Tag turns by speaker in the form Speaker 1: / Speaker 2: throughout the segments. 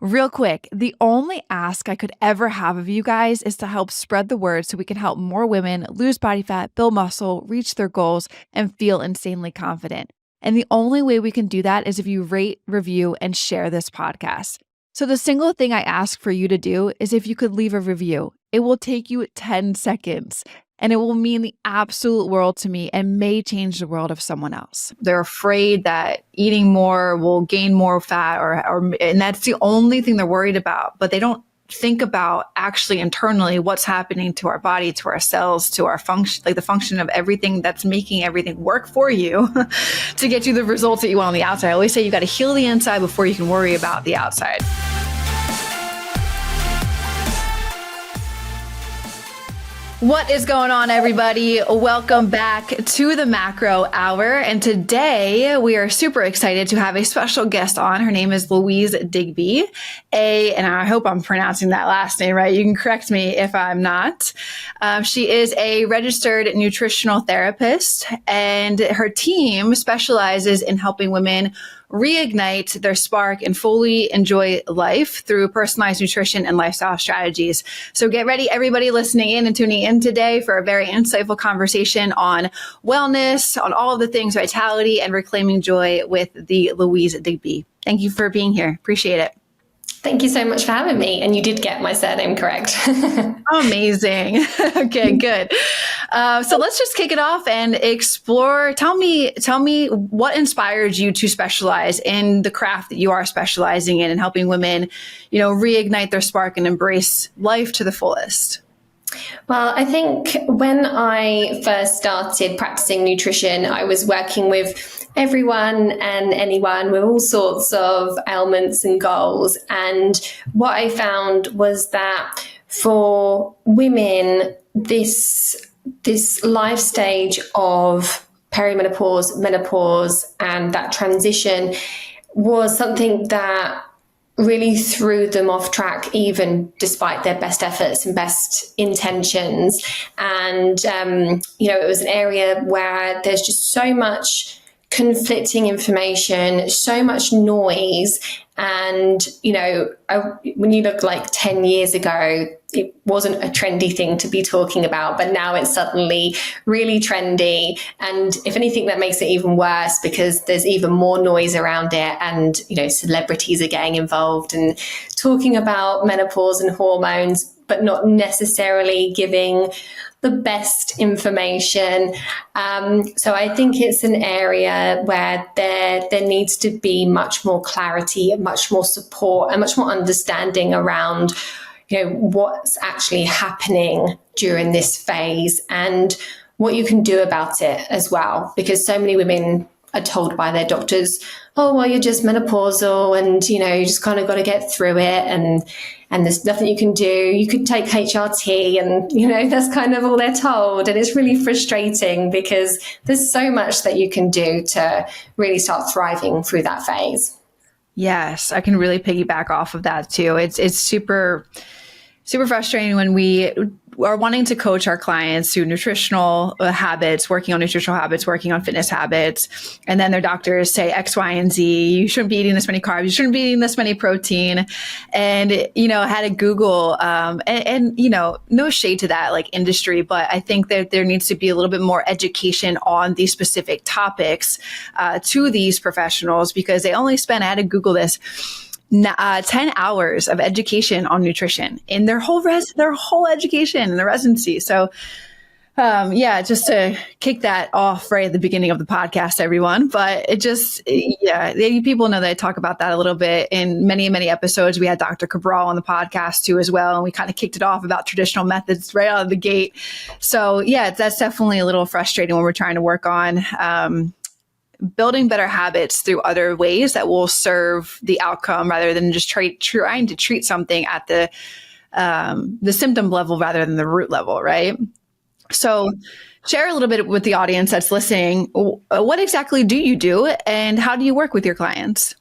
Speaker 1: Real quick, the only ask I could ever have of you guys is to help spread the word so we can help more women lose body fat, build muscle, reach their goals, and feel insanely confident. And the only way we can do that is if you rate, review, and share this podcast. So the single thing I ask for you to do is if you could leave a review. It will take you 10 seconds. And it will mean the absolute world to me and may change the world of someone else. They're afraid that eating more will gain more fat and that's the only thing they're worried about. But they don't think about actually internally what's happening to our body, to our cells, to our function, like the function of everything that's making everything work for you to get you the results that you want on the outside. I always say you got to heal the inside before you can worry about the outside. What is going on, everybody? Welcome back to the Macro Hour. And today we are super excited to have a special guest on. Her name is Louise Digby, and I hope I'm pronouncing that last name right. You can correct me if I'm not. She is a registered nutritional therapist, and her team specializes in helping women reignite their spark and fully enjoy life through personalized nutrition and lifestyle strategies. So get ready, everybody listening in and tuning in today for a very insightful conversation on wellness, on all of the things vitality and reclaiming joy with the Louise Digby. Thank you for being here. Appreciate it.
Speaker 2: Thank you so much for having me. And you did get my surname correct.
Speaker 1: Amazing. Okay, good. So let's just kick it off and explore. Tell me what inspired you to specialize in the craft that you are specializing in and helping women, reignite their spark and embrace life to the fullest.
Speaker 2: Well, I think when I first started practicing nutrition, I was working with everyone and anyone with all sorts of ailments and goals. And what I found was that for women, this life stage of perimenopause, menopause, and that transition was something that really threw them off track, even despite their best efforts and best intentions. And, it was an area where there's just so much conflicting information, so much noise. And, when you look like 10 years ago, it wasn't a trendy thing to be talking about, but now it's suddenly really trendy. And if anything, that makes it even worse because there's even more noise around it. And, celebrities are getting involved and talking about menopause and hormones, but not necessarily giving the best information. So I think it's an area where there needs to be much more clarity, much more support, and much more understanding around, what's actually happening during this phase and what you can do about it as well. Because so many women are told by their doctors, oh, well, you're just menopausal and, you just kind of got to get through it. And there's nothing you can do. You could take HRT and, that's kind of all they're told. And it's really frustrating because there's so much that you can do to really start thriving through that phase.
Speaker 1: Yes, I can really piggyback off of that too. It's super frustrating when we are wanting to coach our clients through nutritional habits, working on nutritional habits, working on fitness habits. And then their doctors say X, Y, and Z, you shouldn't be eating this many carbs. You shouldn't be eating this many protein. And, I had to Google, and no shade to that like industry, but I think that there needs to be a little bit more education on these specific topics to these professionals because they only spend, I had to Google this, 10 hours of education on nutrition in their whole education in the residency. So, just to kick that off right at the beginning of the podcast, everyone. But people know that I talk about that a little bit in many, many episodes. We had Dr. Cabral on the podcast too, as well. And we kind of kicked it off about traditional methods right out of the gate. So that's definitely a little frustrating when we're trying to work on, building better habits through other ways that will serve the outcome rather than just trying to treat something at the symptom level rather than the root level, right? So share a little bit with the audience that's listening. What exactly do you do and how do you work with your clients?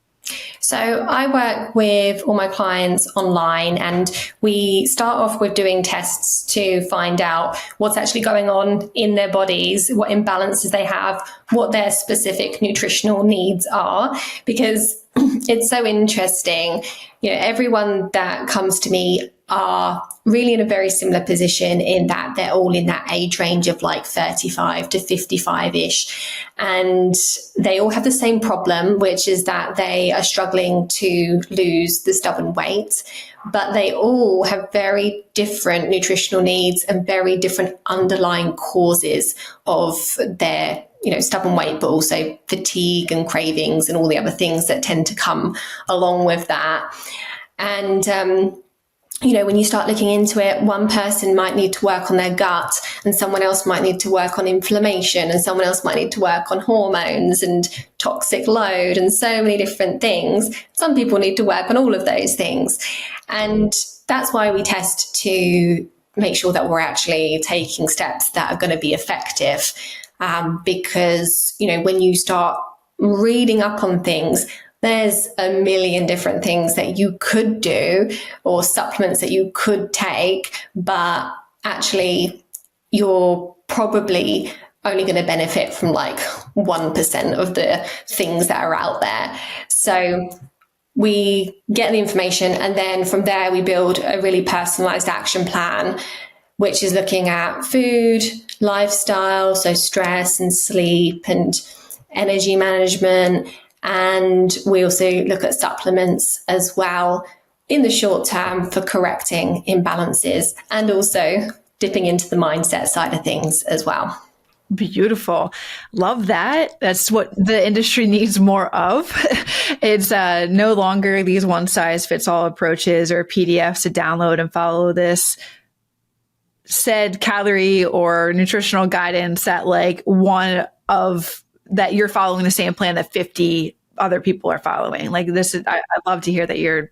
Speaker 2: So I work with all my clients online and we start off with doing tests to find out what's actually going on in their bodies, what imbalances they have, what their specific nutritional needs are, because it's so interesting. Everyone that comes to me are really in a very similar position, in that they're all in that age range of like 35 to 55-ish. And they all have the same problem, which is that they are struggling to lose the stubborn weight. But they all have very different nutritional needs and very different underlying causes of their stubborn weight, but also fatigue and cravings and all the other things that tend to come along with that. And, when you start looking into it, one person might need to work on their gut, and someone else might need to work on inflammation, and someone else might need to work on hormones and toxic load and so many different things. Some people need to work on all of those things. And that's why we test to make sure that we're actually taking steps that are going to be effective. Because, when you start reading up on things, there's a million different things that you could do, or supplements that you could take, but actually you're probably only going to benefit from like 1% of the things that are out there. So we get the information, and then from there we build a really personalized action plan, which is looking at food, lifestyle, so stress and sleep and energy management. And we also look at supplements as well in the short term for correcting imbalances, and also dipping into the mindset side of things as well.
Speaker 1: Beautiful. Love that. That's what the industry needs more of. It's no longer these one size fits all approaches or PDFs to download and follow this said calorie or nutritional guidance that like one of that you're following the same plan that 50 other people are following. Like this is, I love to hear that you're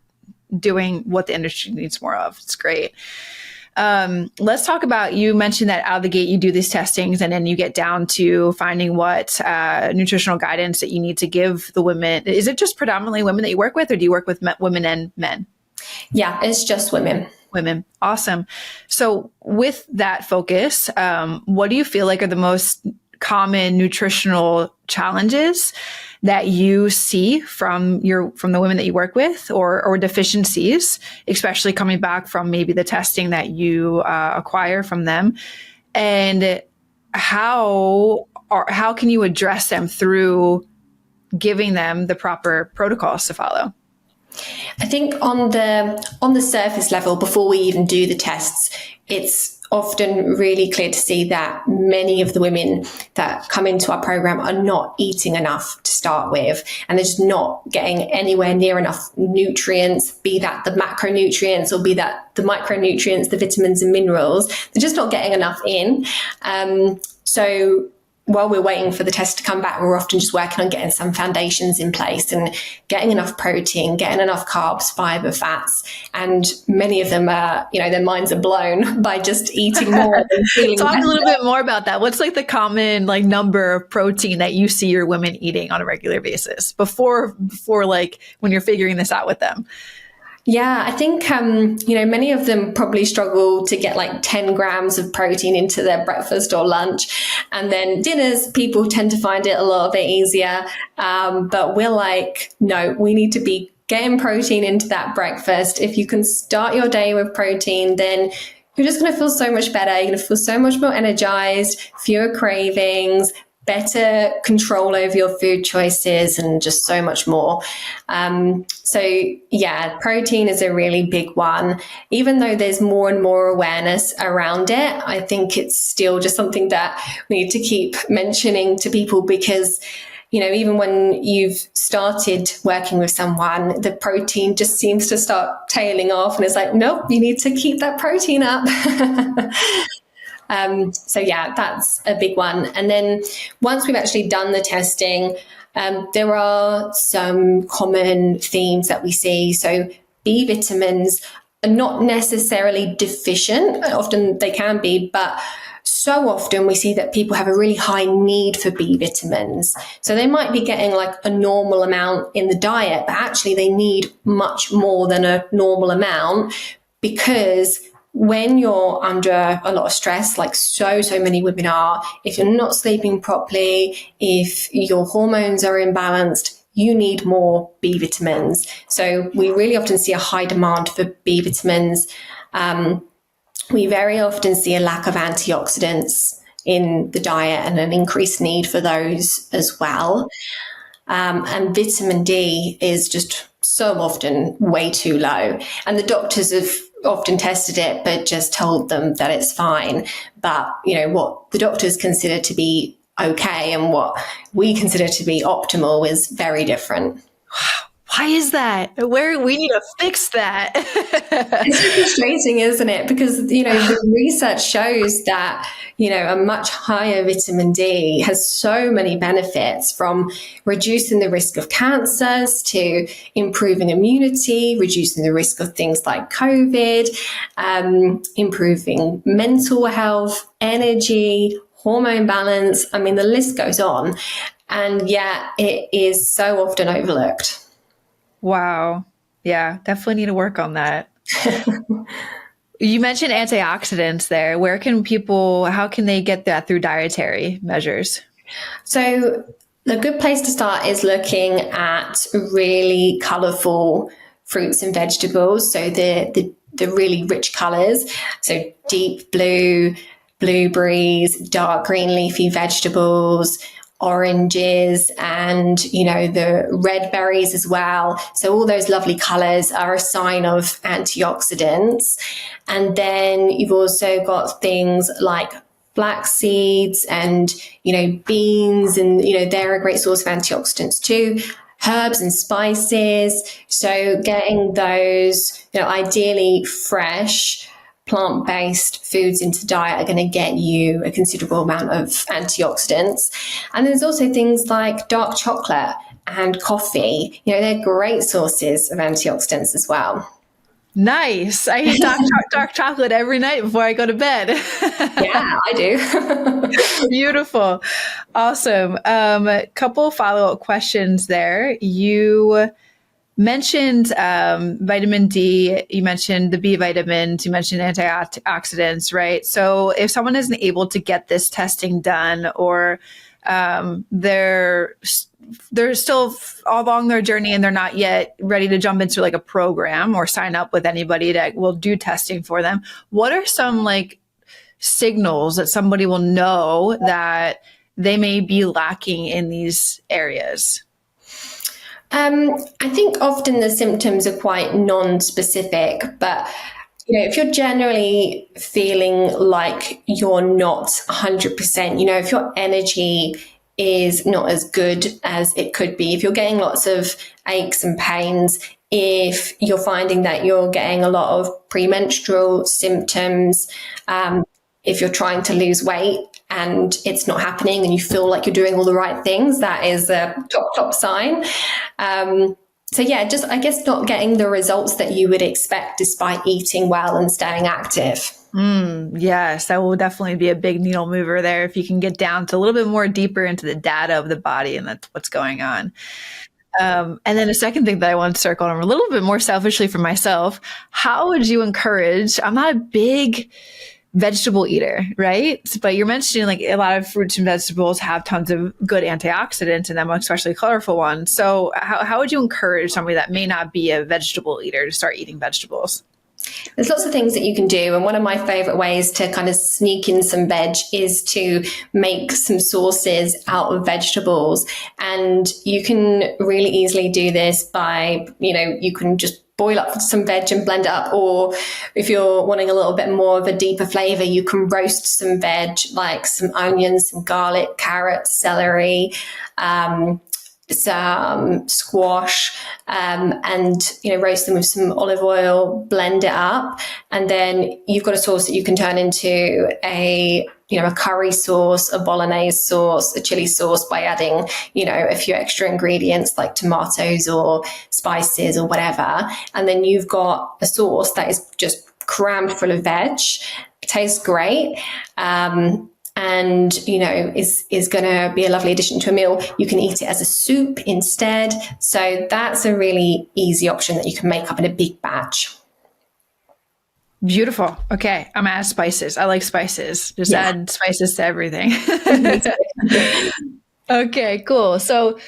Speaker 1: doing what the industry needs more of. It's great. Let's talk about, you mentioned that out of the gate, you do these testings and then you get down to finding what nutritional guidance that you need to give the women. Is it just predominantly women that you work with, or do you work with women and men?
Speaker 2: Yeah, it's just women.
Speaker 1: Women. Awesome. So with that focus, what do you feel like are the most common nutritional challenges that you see from the women that you work with, or deficiencies, especially coming back from maybe the testing that you acquire from them, and how can you address them through giving them the proper protocols to follow?
Speaker 2: I think on the surface level, before we even do the tests, it's often really clear to see that many of the women that come into our program are not eating enough to start with, and they're just not getting anywhere near enough nutrients, be that the macronutrients or be that the micronutrients, the vitamins and minerals. They're just not getting enough in. So while we're waiting for the test to come back, we're often just working on getting some foundations in place and getting enough protein, getting enough carbs, fiber, fats. And many of them are, their minds are blown by just eating more and feeling
Speaker 1: Talk
Speaker 2: better.
Speaker 1: a little bit more about that. What's like the common number of protein that you see your women eating on a regular basis before like when you're figuring this out with them?
Speaker 2: Yeah, I think, many of them probably struggle to get like 10 grams of protein into their breakfast or lunch. And then dinners, people tend to find it a little bit easier. But we're like, no, we need to be getting protein into that breakfast. If you can start your day with protein, then you're just going to feel so much better. You're going to feel so much more energized, fewer cravings, better control over your food choices, and just so much more. So yeah, protein is a really big one. Even though there's more and more awareness around it, I think it's still just something that we need to keep mentioning to people, because even when you've started working with someone, the protein just seems to start tailing off, and it's like, nope, you need to keep that protein up. So yeah, that's a big one. And then once we've actually done the testing, there are some common themes that we see. So B vitamins are not necessarily deficient. Often they can be, but so often we see that people have a really high need for B vitamins. So they might be getting like a normal amount in the diet, but actually they need much more than a normal amount, because when you're under a lot of stress, like so many women are, if you're not sleeping properly, if your hormones are imbalanced, you need more B vitamins. So we really often see a high demand for B vitamins. We very often see a lack of antioxidants in the diet and an increased need for those as well. And vitamin D is just so often way too low. And the doctors have often tested it, but just told them that it's fine. But, what the doctors consider to be okay and what we consider to be optimal is very different.
Speaker 1: Why is that? We need to fix that.
Speaker 2: It's frustrating, isn't it? Because, the research shows that, a much higher vitamin D has so many benefits, from reducing the risk of cancers to improving immunity, reducing the risk of things like COVID, improving mental health, energy, hormone balance. I mean, the list goes on. And yet it is so often overlooked.
Speaker 1: Wow. Yeah, definitely need to work on that. You mentioned antioxidants there. How can they get that through dietary measures?
Speaker 2: So a good place to start is looking at really colorful fruits and vegetables. So the really rich colors. So deep blue, blueberries, dark green leafy vegetables, oranges, and the red berries as well. So all those lovely colors are a sign of antioxidants. And then you've also got things like flax seeds and beans, and they're a great source of antioxidants too. Herbs and spices. So getting those ideally fresh plant-based foods into the diet are going to get you a considerable amount of antioxidants. And there's also things like dark chocolate and coffee. They're great sources of antioxidants as well.
Speaker 1: Nice. I eat dark chocolate every night before I go to bed.
Speaker 2: Yeah, I do.
Speaker 1: Beautiful. Awesome. Couple follow-up questions there. You mentioned vitamin D, you mentioned the B vitamins, you mentioned antioxidants, right? So if someone isn't able to get this testing done, or they're still along their journey and they're not yet ready to jump into like a program or sign up with anybody that will do testing for them, what are some signals that somebody will know that they may be lacking in these areas?
Speaker 2: I think often the symptoms are quite non-specific, but if you're generally feeling like you're not 100%, if your energy is not as good as it could be, if you're getting lots of aches and pains, if you're finding that you're getting a lot of premenstrual symptoms, if you're trying to lose weight and it's not happening and you feel like you're doing all the right things, that is a top sign. So yeah, just I guess not getting the results that you would expect despite eating well and staying active.
Speaker 1: Yes, that will definitely be a big needle mover there if you can get down to a little bit more deeper into the data of the body and that's what's going on. And then a second thing that I want to circle on a little bit more selfishly for myself, how would you encourage, I'm not a big vegetable eater, right? But you're mentioning a lot of fruits and vegetables have tons of good antioxidants in them, especially colorful ones. So how would you encourage somebody that may not be a vegetable eater to start eating vegetables?
Speaker 2: There's lots of things that you can do. And one of my favorite ways to kind of sneak in some veg is to make some sauces out of vegetables. And you can really easily do this by, you can just boil up some veg and blend it up. Or if you're wanting a little bit more of a deeper flavor, you can roast some veg, like some onions, some garlic, carrots, celery, some squash, and roast them with some olive oil, blend it up, and then you've got a sauce that you can turn into a curry sauce, a bolognese sauce, a chili sauce by adding a few extra ingredients like tomatoes or spices or whatever, and then you've got a sauce that is just crammed full of veg. It tastes great. And, is going to be a lovely addition to a meal. You can eat it as a soup instead. So that's a really easy option that you can make up in a big batch.
Speaker 1: Beautiful. Okay. I'm out of spices. I like spices. Just add spices to everything. Okay, cool. So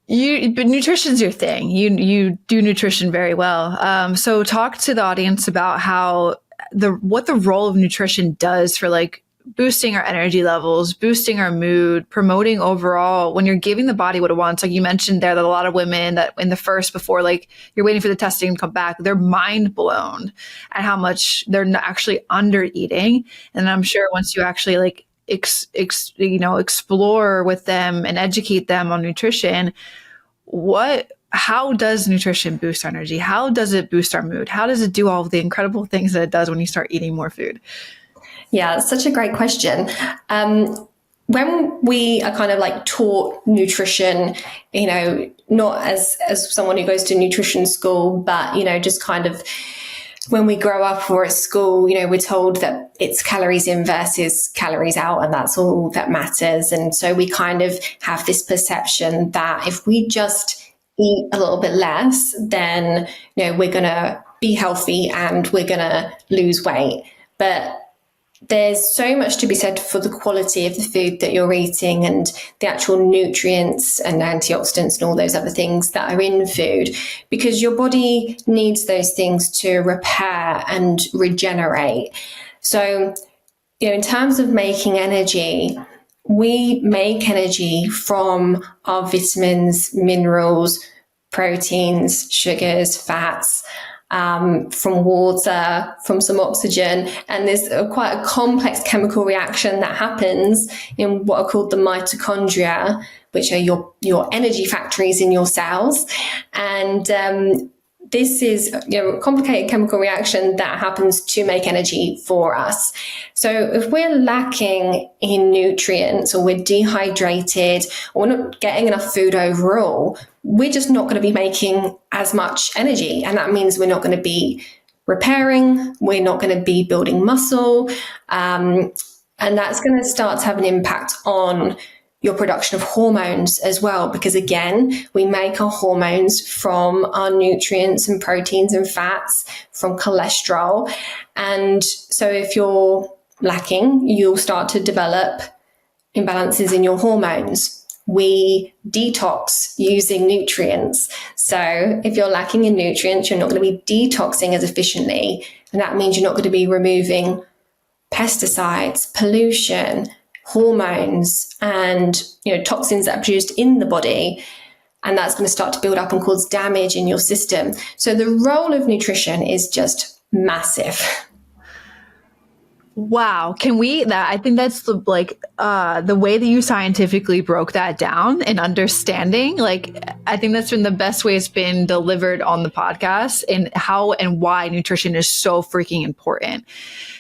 Speaker 1: But nutrition's your thing. You do nutrition very well. So talk to the audience about how what the role of nutrition does for like boosting our energy levels, boosting our mood, promoting overall when you're giving the body what it wants. Like you mentioned there that a lot of women that in the first, before like you're waiting for the testing to come back, they're mind blown at how much they're actually under eating. And I'm sure once you actually like explore with them and educate them on nutrition, how does nutrition boost our energy? How does it boost our mood? How does it do all of the incredible things that it does when you start eating more food?
Speaker 2: Yeah, it's such a great question. When we are kind of like taught nutrition, not as someone who goes to nutrition school, but, just kind of when we grow up or at school, we're told that it's calories in versus calories out, and that's all that matters. And so we kind of have this perception that if we just eat a little bit less, then, we're going to be healthy and we're going to lose weight. But there's so much to be said for the quality of the food that you're eating and the actual nutrients and antioxidants and all those other things that are in food, because your body needs those things to repair and regenerate. So, in terms of making energy, we make energy from our vitamins, minerals, proteins, sugars, fats, from water, from some oxygen. And there's quite a complex chemical reaction that happens in what are called the mitochondria, which are your energy factories in your cells. And this is a complicated chemical reaction that happens to make energy for us. So if we're lacking in nutrients, or we're dehydrated, or we're not getting enough food overall, we're just not going to be making as much energy. And that means we're not going to be repairing, we're not going to be building muscle. And that's going to start to have an impact on your production of hormones as well, because again, we make our hormones from our nutrients and proteins and fats, from cholesterol. And so if you're lacking, you'll start to develop imbalances in your hormones. We detox using nutrients. So if you're lacking in nutrients, you're not going to be detoxing as efficiently. And that means you're not going to be removing pesticides, pollution, hormones, and toxins that are produced in the body. And that's going to start to build up and cause damage in your system. So the role of nutrition is just massive.
Speaker 1: Wow. I think that's the way that you scientifically broke that down and understanding, I think that's been the best way it's been delivered on the podcast, and how and why nutrition is so freaking important.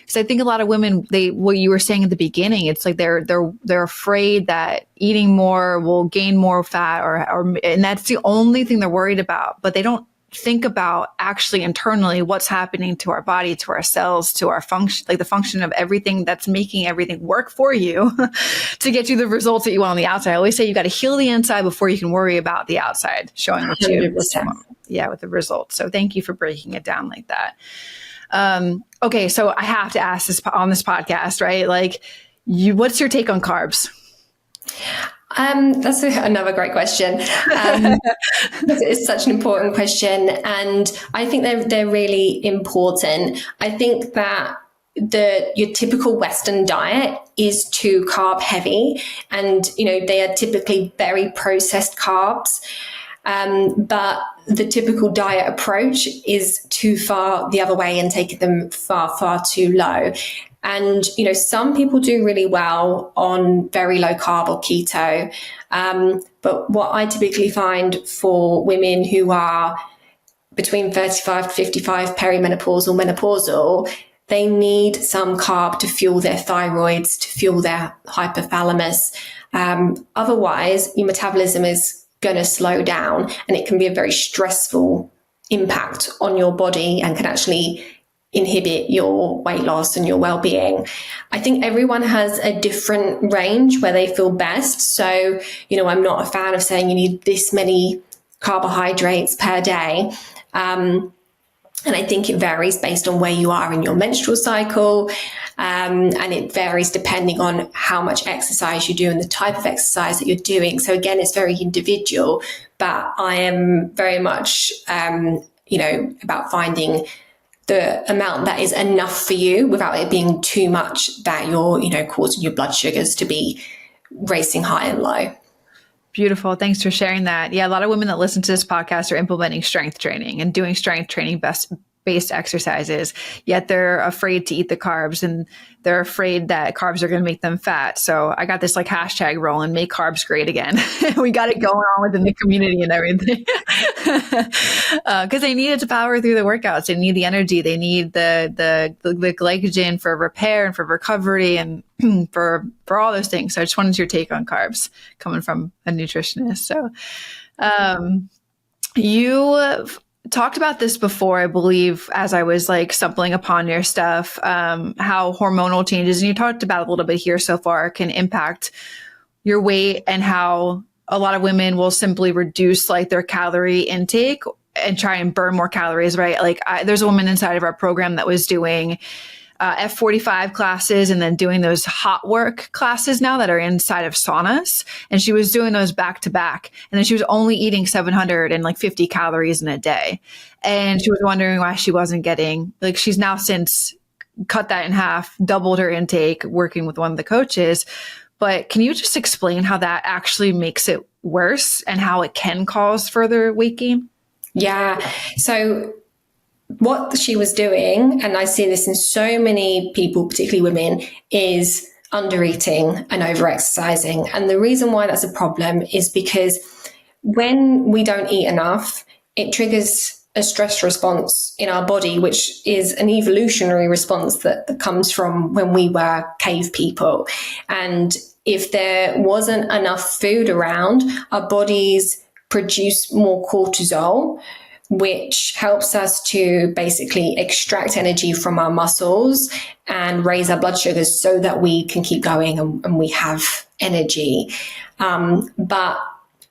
Speaker 1: Because I think a lot of women, what you were saying at the beginning, it's like they're afraid that eating more will gain more fat, and that's the only thing they're worried about. But they don't think about actually internally what's happening to our body, to our cells, to our function, like the function of everything that's making everything work for you to get you the results that you want on the outside. I always say you got to heal the inside before you can worry about the outside showing what you with the results. So thank you for breaking it down like that. Okay, so I have to ask this on this podcast, right? What's your take on carbs?
Speaker 2: That's another great question. It's such an important question, and I think they're really important. I think that your typical Western diet is too carb heavy, and they are typically very processed carbs. But the typical diet approach is too far the other way and taking them far, far too low. And, some people do really well on very low carb or keto. But what I typically find for women who are between 35 to 55, perimenopausal, menopausal, they need some carb to fuel their thyroids, to fuel their hypothalamus. Otherwise, your metabolism is going to slow down, and it can be a very stressful impact on your body and can actually inhibit your weight loss and your well-being. I think everyone has a different range where they feel best. So, I'm not a fan of saying you need this many carbohydrates per day. And I think it varies based on where you are in your menstrual cycle. And it varies depending on how much exercise you do and the type of exercise that you're doing. So again, it's very individual, but I am very much, about finding the amount that is enough for you without it being too much that you're, causing your blood sugars to be racing high and low.
Speaker 1: Beautiful. Thanks for sharing that. Yeah, a lot of women that listen to this podcast are implementing strength training and doing strength training based exercises, yet they're afraid to eat the carbs and they're afraid that carbs are going to make them fat. So I got this like hashtag rolling, make carbs great again. We got it going on within the community and everything. Because they need it to power through the workouts. They need the energy. They need the glycogen for repair and for recovery and for all those things. So I just wanted your take on carbs coming from a nutritionist. So you talked about this before, I believe, as I was like stumbling upon your stuff, how hormonal changes, and you talked about a little bit here so far, can impact your weight, and how a lot of women will simply reduce like their calorie intake and try and burn more calories, right? Like there's a woman inside of our program that was doing F45 classes and then doing those hot work classes now that are inside of saunas. And she was doing those back to back. And then she was only eating 750 calories in a day. And she was wondering why she wasn't getting, like, she's now since cut that in half, doubled her intake working with one of the coaches. But can you just explain how that actually makes it worse and how it can cause further weight gain?
Speaker 2: Yeah. So what she was doing, and I see this in so many people, particularly women, is undereating and overexercising. And the reason why that's a problem is because when we don't eat enough, it triggers a stress response in our body, which is an evolutionary response that comes from when we were cave people. And if there wasn't enough food around, our bodies produce more cortisol, which helps us to basically extract energy from our muscles and raise our blood sugars so that we can keep going and we have energy. But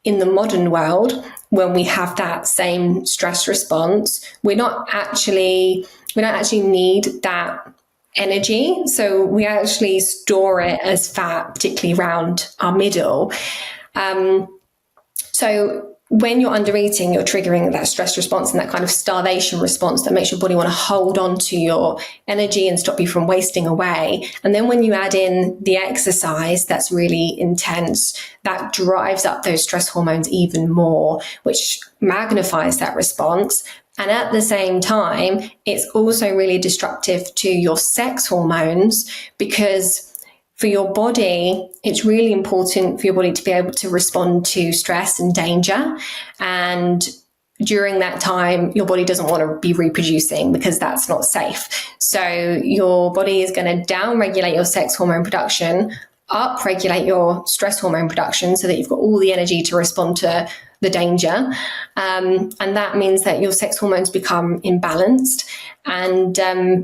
Speaker 2: in the modern world, when we have that same stress response, we don't actually need that energy. So we actually store it as fat, particularly around our middle. So when you're undereating, you're triggering that stress response and that kind of starvation response that makes your body want to hold on to your energy and stop you from wasting away. And then when you add in the exercise that's really intense, that drives up those stress hormones even more, which magnifies that response. And at the same time, it's also really destructive to your sex hormones, because for your body, it's really important for your body to be able to respond to stress and danger. And during that time, your body doesn't want to be reproducing because that's not safe. So your body is going to down-regulate your sex hormone production, up-regulate your stress hormone production so that you've got all the energy to respond to the danger. And that means that your sex hormones become imbalanced. And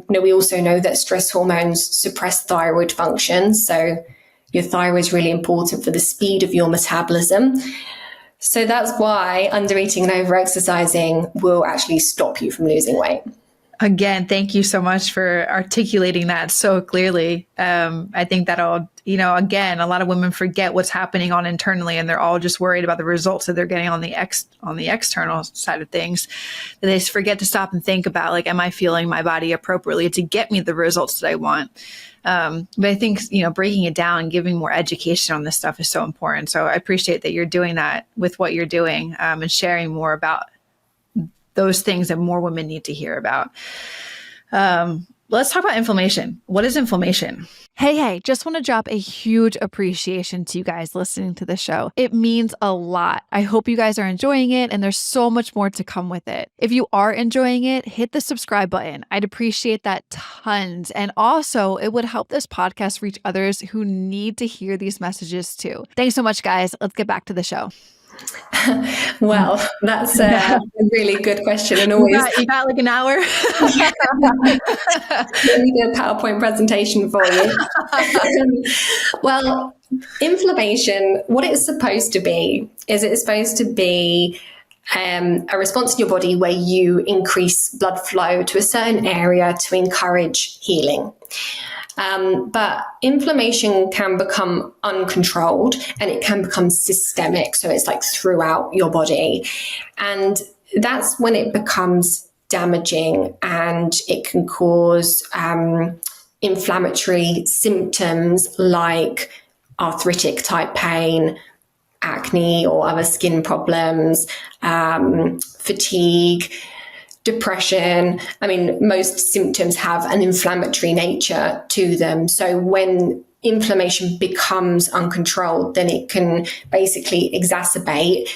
Speaker 2: we also know that stress hormones suppress thyroid function. So your thyroid is really important for the speed of your metabolism. So that's why undereating and overexercising will actually stop you from losing weight.
Speaker 1: Again, thank you so much for articulating that so clearly. I think that'll, again, a lot of women forget what's happening on internally, and they're all just worried about the results that they're getting on the external side of things. They just forget to stop and think about, like, am I feeling my body appropriately to get me the results that I want? But I think, breaking it down and giving more education on this stuff is so important. So I appreciate that you're doing that with what you're doing, and sharing more about those things that more women need to hear about. Let's talk about inflammation. What is inflammation? Hey, just want to drop a huge appreciation to you guys listening to the show. It means a lot. I hope you guys are enjoying it, and there's so much more to come with it. If you are enjoying it, hit the subscribe button. I'd appreciate that tons. And also, it would help this podcast reach others who need to hear these messages too. Thanks so much, guys. Let's get back to the show.
Speaker 2: Well, that's a really good question. And always
Speaker 1: you got like an hour.
Speaker 2: Let me do a PowerPoint presentation for you. Well, inflammation, what it's supposed to be is it's supposed to be a response in your body where you increase blood flow to a certain area to encourage healing. But inflammation can become uncontrolled and it can become systemic. So it's like throughout your body. And that's when it becomes damaging, and it can cause inflammatory symptoms like arthritic type pain, acne or other skin problems, fatigue, depression. I mean, most symptoms have an inflammatory nature to them. So when inflammation becomes uncontrolled, then it can basically exacerbate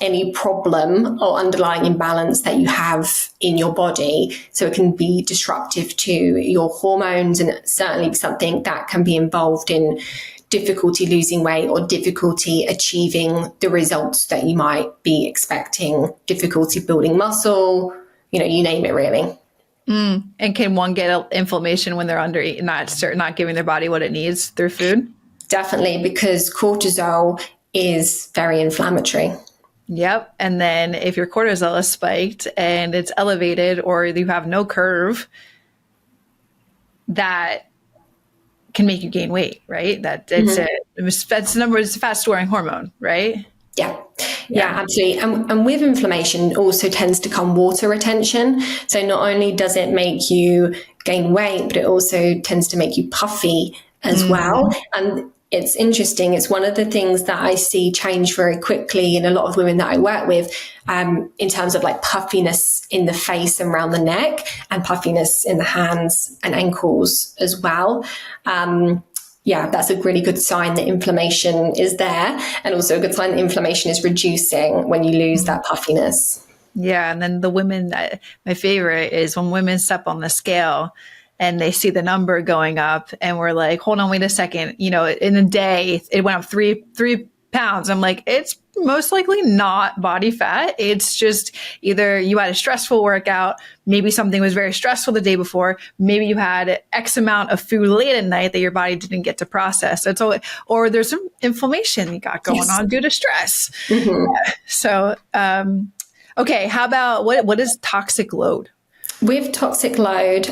Speaker 2: any problem or underlying imbalance that you have in your body. So it can be disruptive to your hormones, and certainly something that can be involved in difficulty losing weight or difficulty achieving the results that you might be expecting, difficulty building muscle, you name it really.
Speaker 1: And can one get inflammation when they're under not giving their body what it needs through food?
Speaker 2: Definitely, because cortisol is very inflammatory.
Speaker 1: Yep. And then if your cortisol is spiked and it's elevated, or you have no curve, that can make you gain weight, right? It's a fast storing hormone, right?
Speaker 2: Yeah, absolutely. And with inflammation also tends to come water retention. So not only does it make you gain weight, but it also tends to make you puffy as well. And it's interesting. It's one of the things that I see change very quickly in a lot of women that I work with, in terms of like puffiness in the face and around the neck, and puffiness in the hands and ankles as well. That's a really good sign that inflammation is there, and also a good sign that inflammation is reducing when you lose that puffiness. Yeah.
Speaker 1: And then my favorite is when women step on the scale and they see the number going up, and we're like, hold on, wait a second. In a day, it went up three pounds. I'm like, it's most likely not body fat. It's just either you had a stressful workout, maybe something was very stressful the day before, maybe you had X amount of food late at night that your body didn't get to process. Or there's some inflammation you got going on due to stress. So, okay, how about what is toxic load?
Speaker 2: With toxic load,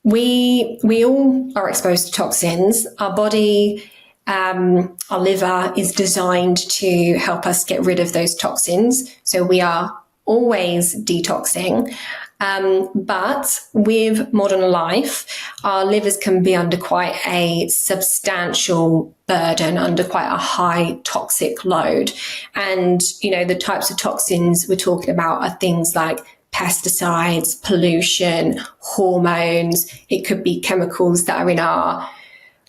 Speaker 2: we all are exposed to toxins. Our body, our liver is designed to help us get rid of those toxins. So we are always detoxing. But with modern life, our livers can be under quite a substantial burden, under quite a high toxic load. And, the types of toxins we're talking about are things like pesticides, pollution, hormones. It could be chemicals that are in our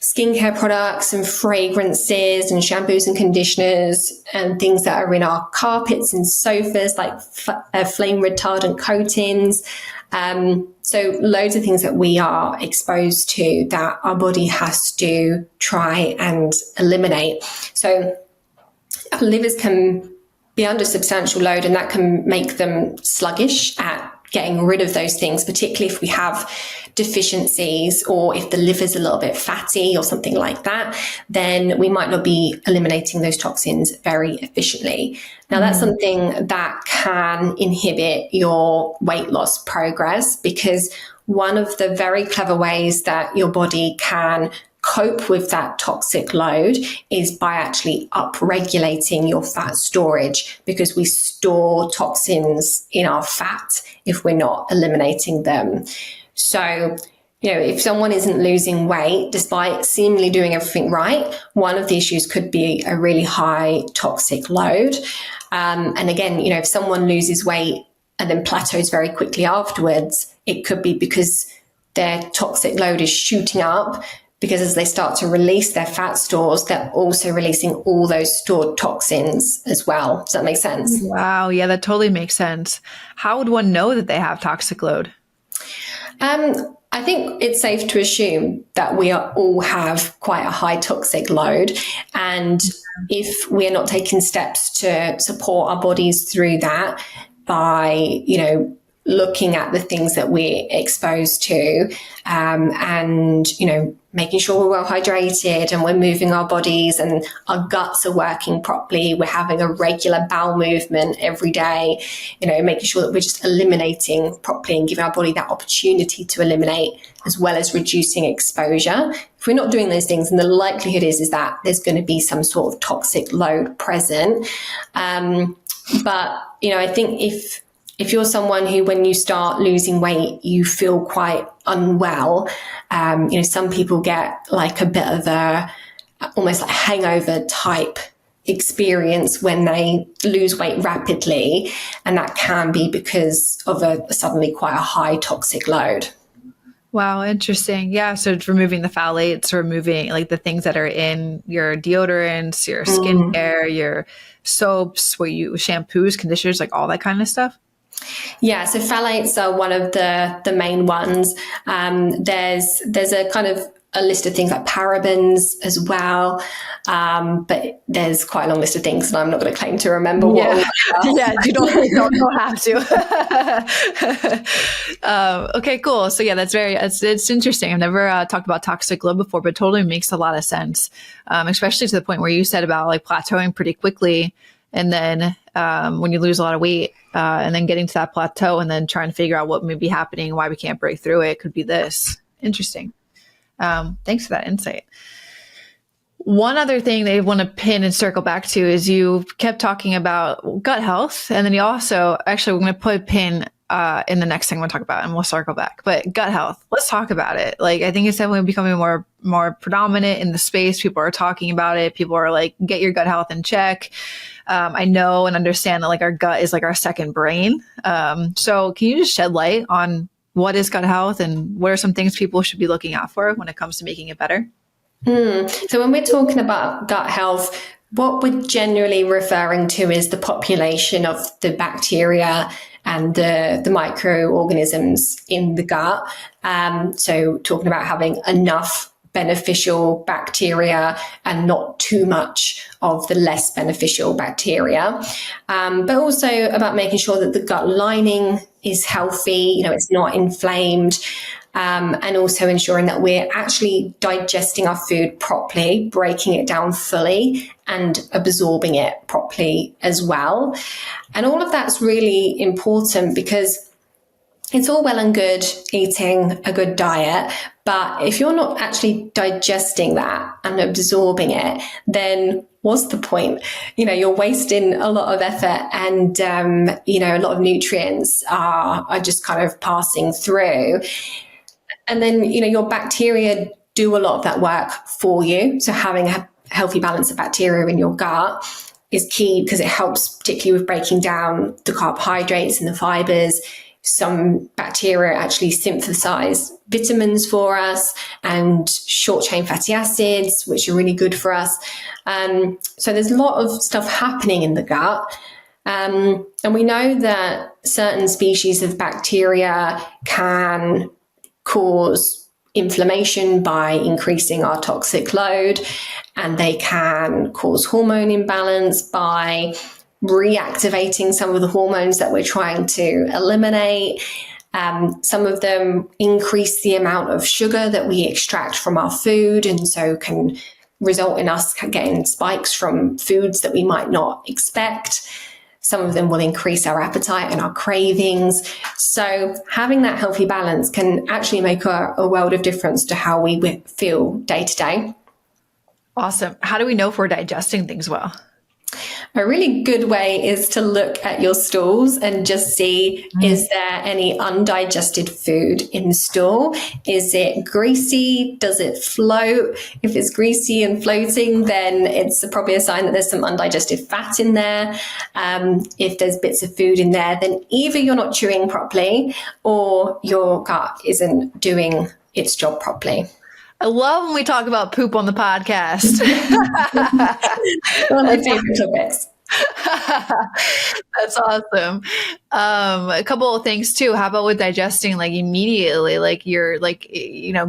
Speaker 2: skincare products and fragrances and shampoos and conditioners, and things that are in our carpets and sofas, like flame retardant coatings. So loads of things that we are exposed to that our body has to try and eliminate. So our livers can be under substantial load, and that can make them sluggish at getting rid of those things, particularly if we have deficiencies, or if the liver's a little bit fatty or something like that, then we might not be eliminating those toxins very efficiently. Now, that's something that can inhibit your weight loss progress, because one of the very clever ways that your body can cope with that toxic load is by actually upregulating your fat storage, because we store toxins in our fat if we're not eliminating them. So, if someone isn't losing weight despite seemingly doing everything right, one of the issues could be a really high toxic load. And again, if someone loses weight and then plateaus very quickly afterwards, it could be because their toxic load is shooting up, because as they start to release their fat stores, they're also releasing all those stored toxins as well. Does that make sense?
Speaker 1: Wow. Yeah, that totally makes sense. How would one know that they have toxic load?
Speaker 2: I think it's safe to assume that we all have quite a high toxic load. And if we're not taking steps to support our bodies through that by, looking at the things that we're exposed to, and, making sure we're well hydrated and we're moving our bodies and our guts are working properly. We're having a regular bowel movement every day, making sure that we're just eliminating properly and giving our body that opportunity to eliminate, as well as reducing exposure. If we're not doing those things, then the likelihood is that there's going to be some sort of toxic load present. But I think if you're someone who, when you start losing weight, you feel quite unwell, some people get like a bit of a almost like hangover type experience when they lose weight rapidly, and that can be because of suddenly quite a high toxic load.
Speaker 1: Wow, interesting. Yeah, so it's removing the phthalates, removing like the things that are in your deodorants, your skincare, your soaps, shampoos, conditioners, like all that kind of stuff.
Speaker 2: Yeah, so phthalates are one of the main ones. There's a kind of a list of things like parabens as well, but there's quite a long list of things, and I'm not going to claim to remember what.
Speaker 1: Yeah, you don't have to. Okay, cool. So yeah, it's interesting. I've never talked about toxic load before, but it totally makes a lot of sense, especially to the point where you said about like plateauing pretty quickly, and then when you lose a lot of weight, and then getting to that plateau, and then trying to figure out what may be happening, why we can't break through it. Could be this. Interesting. Thanks for that insight. One other thing they want to pin and circle back to is you kept talking about gut health. And then you also, actually, we're going to put a pin in the next thing we'll talk about, and we'll circle back. But gut health, let's talk about it. Like, I think it's definitely becoming more predominant in the space. People are talking about it. People are like, get your gut health in check. I know and understand that like our gut is like our second brain. So can you just shed light on what is gut health and what are some things people should be looking out for when it comes to making it better?
Speaker 2: So when we're talking about gut health, what we're generally referring to is the population of the bacteria and the microorganisms in the gut. So talking about having enough beneficial bacteria and not too much of the less beneficial bacteria. But also about making sure that the gut lining is healthy, it's not inflamed. And also ensuring that we're actually digesting our food properly, breaking it down fully and absorbing it properly as well. And all of that's really important because it's all well and good eating a good diet, but if you're not actually digesting that and absorbing it, then what's the point? You're wasting a lot of effort, and a lot of nutrients are just kind of passing through. And then, your bacteria do a lot of that work for you. So having a healthy balance of bacteria in your gut is key because it helps particularly with breaking down the carbohydrates and the fibers. Some bacteria actually synthesize vitamins for us and short chain fatty acids, which are really good for us. So there's a lot of stuff happening in the gut. And we know that certain species of bacteria can cause inflammation by increasing our toxic load, and they can cause hormone imbalance by reactivating some of the hormones that we're trying to eliminate. Some of them increase the amount of sugar that we extract from our food, and so can result in us getting spikes from foods that we might not expect. Some of them will increase our appetite and our cravings. So having that healthy balance can actually make a world of difference to how we feel day to day.
Speaker 1: Awesome. How do we know if we're digesting things well?
Speaker 2: A really good way is to look at your stools and just see, is there any undigested food in the stool? Is it greasy? Does it float? If it's greasy and floating, then it's probably a sign that there's some undigested fat in there. If there's bits of food in there, then either you're not chewing properly or your gut isn't doing its job properly.
Speaker 1: I love when we talk about poop on the podcast.
Speaker 2: One of my favorite topics.
Speaker 1: That's awesome. A couple of things too. How about with digesting like immediately? Like you're like,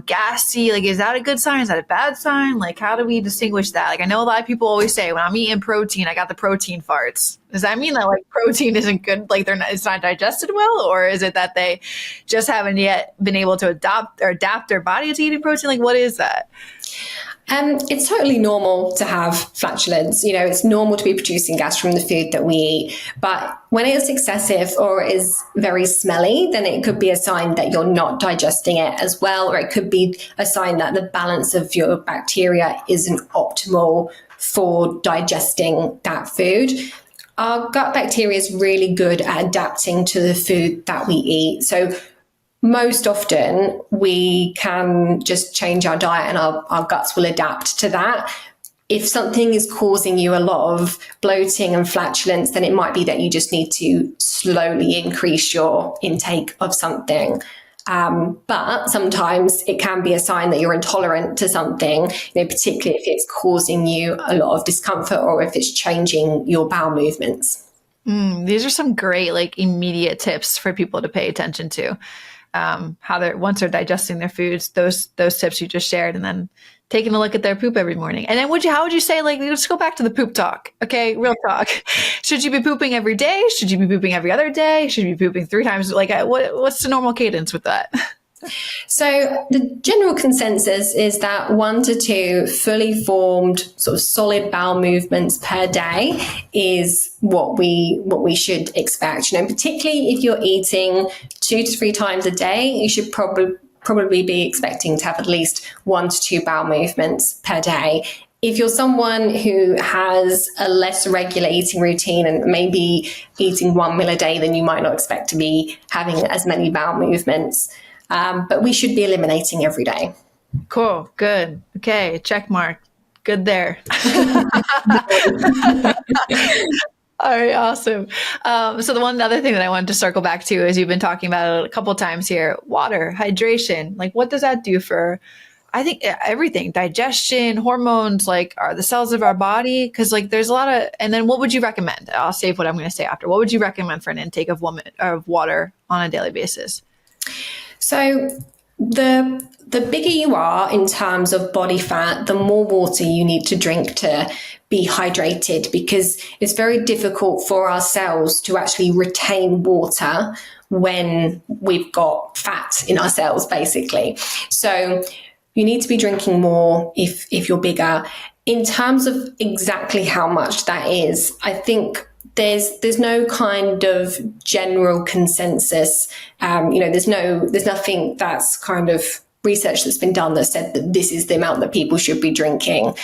Speaker 1: gassy. Like, is that a good sign? Is that a bad sign? Like, how do we distinguish that? Like, I know a lot of people always say when I'm eating protein, I got the protein farts. Does that mean that like protein isn't good? Like it's not digested well? Or is it that they just haven't yet been able to adapt their body to eating protein? Like, what is that?
Speaker 2: It's totally normal to have flatulence. It's normal to be producing gas from the food that we eat. But when it is excessive or is very smelly, then it could be a sign that you're not digesting it as well, or it could be a sign that the balance of your bacteria isn't optimal for digesting that food. Our gut bacteria is really good at adapting to the food that we eat. So most often we can just change our diet and our guts will adapt to that. If something is causing you a lot of bloating and flatulence, then it might be that you just need to slowly increase your intake of something. But sometimes it can be a sign that you're intolerant to something, particularly if it's causing you a lot of discomfort or if it's changing your bowel movements.
Speaker 1: These are some great, like immediate tips for people to pay attention to. How they're once they're digesting their foods, those tips you just shared, and then taking a look at their poop every morning. And then how would you say, like, let's go back to the poop talk. Okay. Real talk. Should you be pooping every day? Should you be pooping every other day? Should you be pooping 3 times? Like what's the normal cadence with that?
Speaker 2: So the general consensus is that 1 to 2 fully formed sort of solid bowel movements per day is what we should expect. Particularly if you're eating 2 to 3 times a day, you should probably be expecting to have at least 1 to 2 bowel movements per day. If you're someone who has a less regular eating routine and maybe eating 1 meal a day, then you might not expect to be having as many bowel movements. But we should be eliminating every day.
Speaker 1: Cool. Good. Okay. Check mark. Good there. All right. Awesome. So the one other thing that I wanted to circle back to is you've been talking about it a couple of times here, water, hydration. Like what does that do for, I think everything, digestion, hormones, like are the cells of our body? Cause like there's a lot of, and then what would you recommend? I'll save what I'm going to say after. What would you recommend for an intake of water on a daily basis?
Speaker 2: So the bigger you are in terms of body fat, the more water you need to drink to be hydrated, because it's very difficult for our cells to actually retain water when we've got fat in our cells, basically. So you need to be drinking more if you're bigger. In terms of exactly how much that is, I think there's no kind of general consensus. There's nothing that's kind of research that's been done that said that this is the amount that people should be drinking.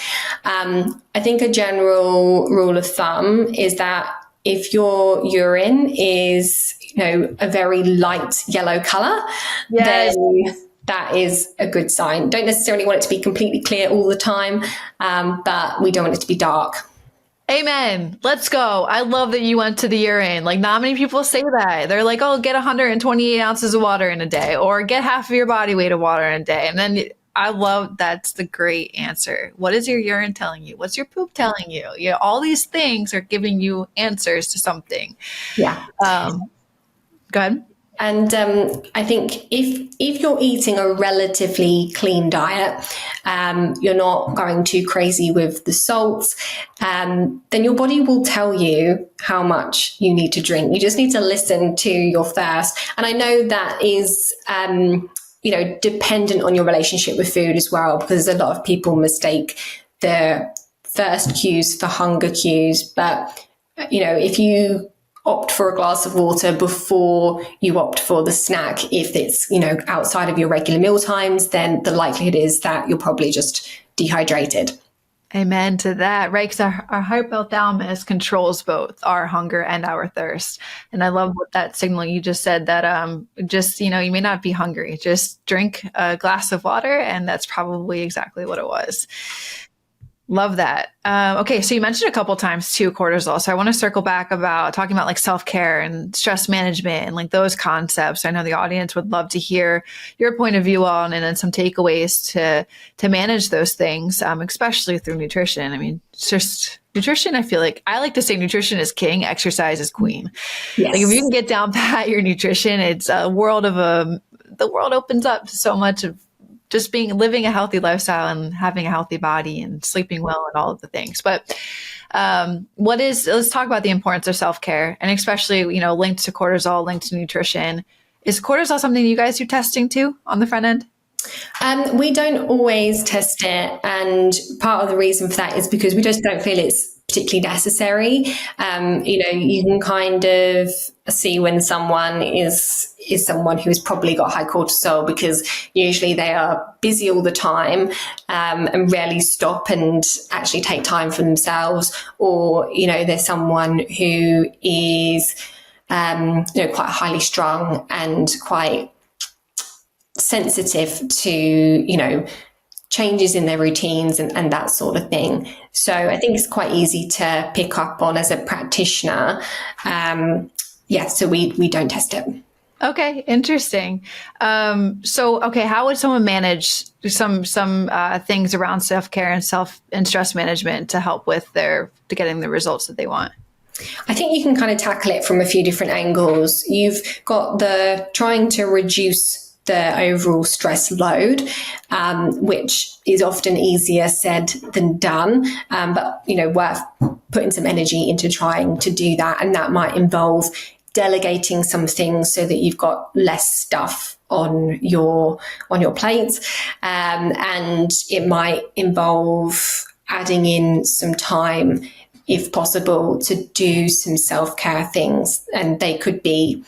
Speaker 2: I think a general rule of thumb is that if your urine is, a very light yellow color,
Speaker 1: yes,
Speaker 2: then that is a good sign. Don't necessarily want it to be completely clear all the time, but we don't want it to be dark.
Speaker 1: Amen. Let's go. I love that you went to the urine. Like not many people say that. They're like, oh, get 128 ounces of water in a day or get half of your body weight of water in a day. And then I love that's the great answer. What is your urine telling you? What's your poop telling you? All these things are giving you answers to something.
Speaker 2: Yeah.
Speaker 1: Go ahead.
Speaker 2: And I think if you're eating a relatively clean diet, you're not going too crazy with the salts, then your body will tell you how much you need to drink. You just need to listen to your thirst. And I know that is, dependent on your relationship with food as well, because a lot of people mistake the thirst cues for hunger cues. But, if you opt for a glass of water before you opt for the snack, if it's, outside of your regular meal times, then the likelihood is that you're probably just dehydrated.
Speaker 1: Amen to that, right? Because our hypothalamus controls both our hunger and our thirst. And I love what that signal you just said that you may not be hungry, just drink a glass of water. And that's probably exactly what it was. Love that. Okay, so you mentioned a couple times too cortisol. So I want to circle back about talking about like self-care and stress management and like those concepts. I know the audience would love to hear your point of view on and then some takeaways to manage those things, especially through nutrition. I mean, it's just nutrition. I feel like I like to say nutrition is king, exercise is queen.
Speaker 2: Yes.
Speaker 1: Like if you can get down pat your nutrition, it's a world of the world opens up to so much of just living a healthy lifestyle and having a healthy body and sleeping well and all of the things. But let's talk about the importance of self-care and especially, linked to cortisol, linked to nutrition. Is cortisol something you guys do testing too on the front end?
Speaker 2: We don't always test it. And part of the reason for that is because we just don't feel it's particularly necessary. You can kind of see when someone is someone who has probably got high cortisol because usually they are busy all the time and rarely stop and actually take time for themselves, or there's someone who is quite highly strung and quite sensitive to changes in their routines and that sort of thing. So I think it's quite easy to pick up on as a practitioner. So we don't test it.
Speaker 1: Okay, interesting. How would someone manage some things around self-care and stress management to help with to getting the results that they want?
Speaker 2: I think you can kind of tackle it from a few different angles. You've got the trying to reduce the overall stress load, which is often easier said than done, but worth putting some energy into trying to do that. And that might involve delegating some things so that you've got less stuff on your plate, and it might involve adding in some time, if possible, to do some self-care things. And they could be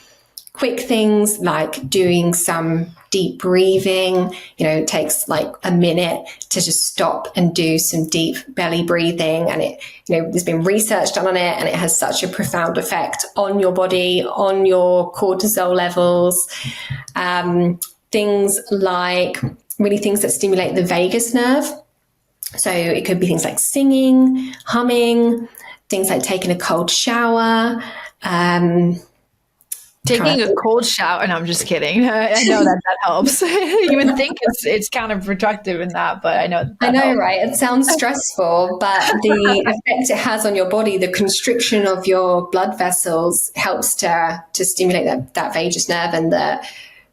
Speaker 2: quick things like doing some deep breathing. It takes like a minute to just stop and do some deep belly breathing. And there's been research done on it, and it has such a profound effect on your body, on your cortisol levels. Things like things that stimulate the vagus nerve. So it could be things like singing, humming, things like taking a cold shower,
Speaker 1: taking a cold shower. No, I'm just kidding. I know that helps. You would think it's counterproductive in that, but I know.
Speaker 2: I know, helps. Right? It sounds stressful, but the effect it has on your body, the constriction of your blood vessels, helps to stimulate that vagus nerve and the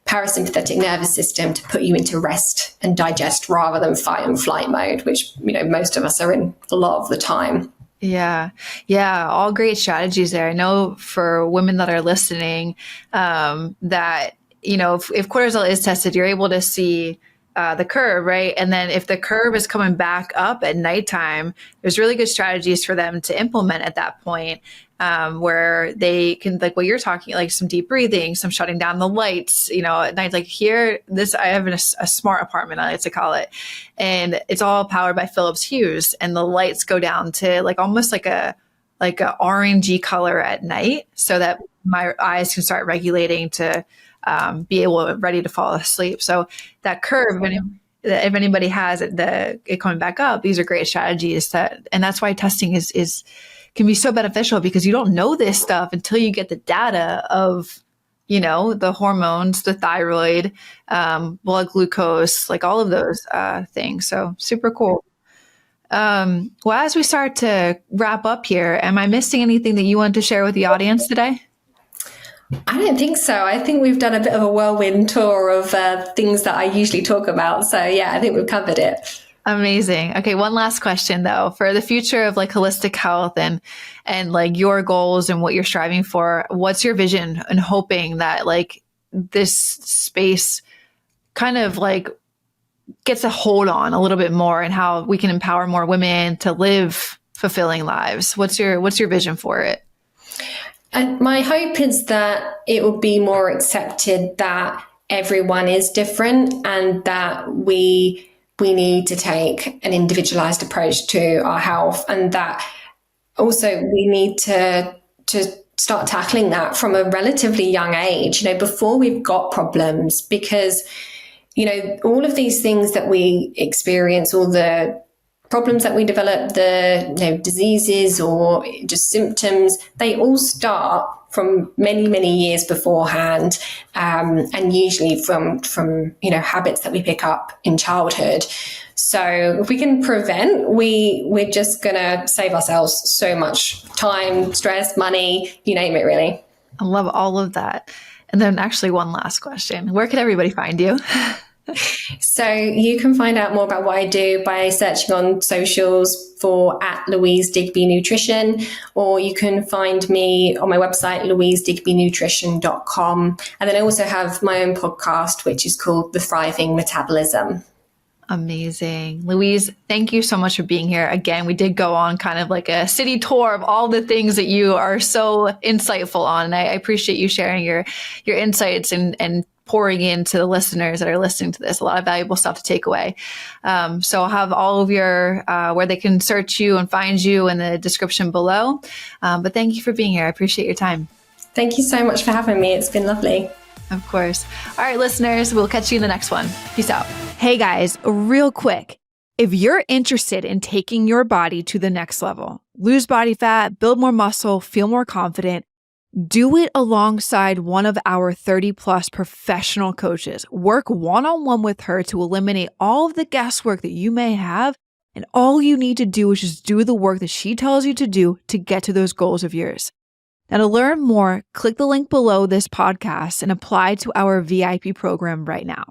Speaker 2: parasympathetic nervous system to put you into rest and digest rather than fight and flight mode, which most of us are in a lot of the time.
Speaker 1: Yeah. All great strategies there. I know for women that are listening, that, if cortisol is tested, you're able to see the curve, right? And then if the curve is coming back up at nighttime, there's really good strategies for them to implement at that point, where they can, like what you're talking, like some deep breathing, some shutting down the lights, at night. Like here, I have a smart apartment, I like to call it, and it's all powered by Philips Hues, and the lights go down to like almost like a orangey color at night, so that my eyes can start regulating to be ready to fall asleep. So that curve, if anybody has it coming back up, these are great strategies and that's why testing can be so beneficial, because you don't know this stuff until you get the data of, the hormones, the thyroid, blood glucose, like all of those things. So super cool. Well, as we start to wrap up here, am I missing anything that you want to share with the audience today?
Speaker 2: I don't think so. I think we've done a bit of a whirlwind tour of things that I usually talk about. So yeah, I think we've covered it.
Speaker 1: Amazing. Okay. One last question though, for the future of like holistic health and like your goals and what you're striving for, what's your vision and hoping that like this space kind of like gets a hold on a little bit more, and how we can empower more women to live fulfilling lives? What's your vision for it?
Speaker 2: And my hope is that it will be more accepted that everyone is different, and that we need to take an individualized approach to our health, and that also we need to start tackling that from a relatively young age, before we've got problems, because all of these things that we experience, all the problems that we develop, the diseases or just symptoms, they all start from many, many years beforehand, and usually from habits that we pick up in childhood. So if we can prevent, we're just going to save ourselves so much time, stress, money, you name it, really.
Speaker 1: I love all of that. And then actually one last question. Where can everybody find you?
Speaker 2: So you can find out more about what I do by searching on socials for @Louise Digby Nutrition, or you can find me on my website, louisedigbynutrition.com. And then I also have my own podcast, which is called The Thriving Metabolism.
Speaker 1: Amazing. Louise, thank you so much for being here. Again, we did go on kind of like a city tour of all the things that you are so insightful on. And I appreciate you sharing your insights and pouring into the listeners that are listening to this. A lot of valuable stuff to take away. So I'll have all of your, where they can search you and find you in the description below. But thank you for being here. I appreciate your time.
Speaker 2: Thank you so much for having me. It's been lovely.
Speaker 1: Of course. All right, listeners, we'll catch you in the next one. Peace out. Hey guys, real quick. If you're interested in taking your body to the next level, lose body fat, build more muscle, feel more confident, do it alongside one of our 30+ professional coaches. Work one-on-one with her to eliminate all of the guesswork that you may have. And all you need to do is just do the work that she tells you to do to get to those goals of yours. Now, to learn more, click the link below this podcast and apply to our VIP program right now.